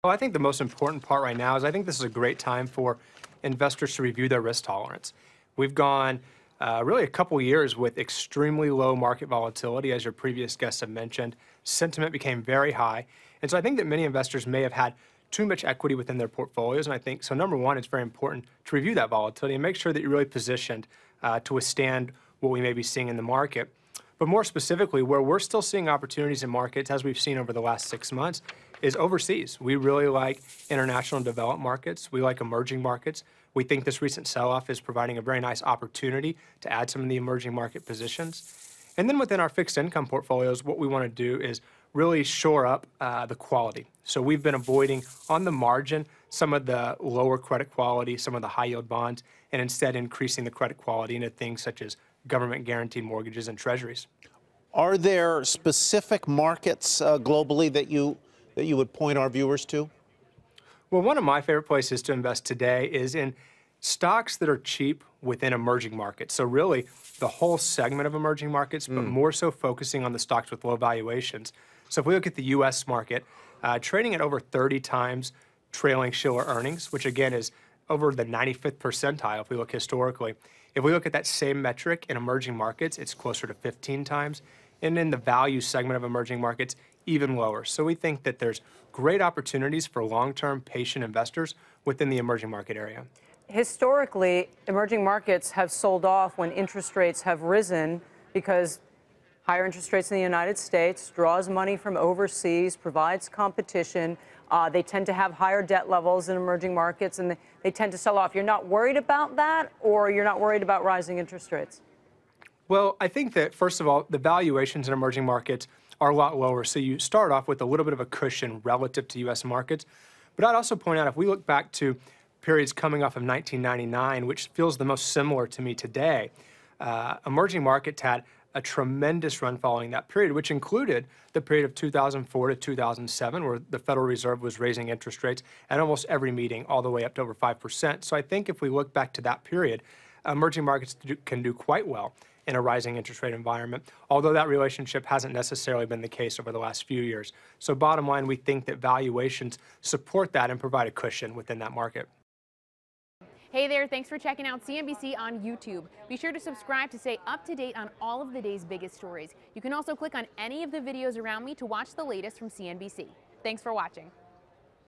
Well, I think the most important part right now is I think this is a great time for investors to review their risk tolerance. We've gone really a couple years with extremely low market volatility, as your previous guests have mentioned. Sentiment became very high. And so I think that many investors may have had too much equity within their portfolios. And I think, so number one, it's very important to review that volatility and make sure that you're really positioned to withstand what we may be seeing in the market. But more specifically, where we're still seeing opportunities in markets, as we've seen over the last 6 months, is overseas. We really like international and developed markets. We like emerging markets. We think this recent sell-off is providing a very nice opportunity to add some of the emerging market positions. And then within our fixed income portfolios, what we want to do is really shore up the quality. So we've been avoiding, on the margin, some of the lower credit quality, some of the high-yield bonds, and instead increasing the credit quality into things such as government-guaranteed mortgages and treasuries. Are there specific markets globally that you would point our viewers to? Well, one of my favorite places to invest today is in stocks that are cheap within emerging markets. So really, the whole segment of emerging markets, but more so focusing on the stocks with low valuations. So if we look at the U.S. market, trading at over 30 times trailing Shiller earnings, which again is over the 95th percentile if we look historically. If we look at that same metric in emerging markets, it's closer to 15 times. And in the value segment of emerging markets, even lower. So we think that there's great opportunities for long-term patient investors within the emerging market area. Historically, emerging markets have sold off when interest rates have risen because higher interest rates in the United States draws money from overseas, provides competition. They tend to have higher debt levels in emerging markets, and they tend to sell off. You're not worried about that, or you're not worried about rising interest rates? Well, I think that, first of all, the valuations in emerging markets are a lot lower. So you start off with a little bit of a cushion relative to U.S. markets. But I'd also point out, if we look back to periods coming off of 1999, which feels the most similar to me today, emerging markets had a tremendous run following that period, which included the period of 2004 to 2007, where the Federal Reserve was raising interest rates at almost every meeting, all the way up to over 5%. So I think if we look back to that period, emerging markets can do quite well in a rising interest rate environment, although that relationship hasn't necessarily been the case over the last few years. So bottom line, we think that valuations support that and provide a cushion within that market. Hey there, thanks for checking out CNBC on YouTube. Be sure to subscribe to stay up to date on all of the day's biggest stories. You can also click on any of the videos around me to watch the latest from CNBC. Thanks for watching.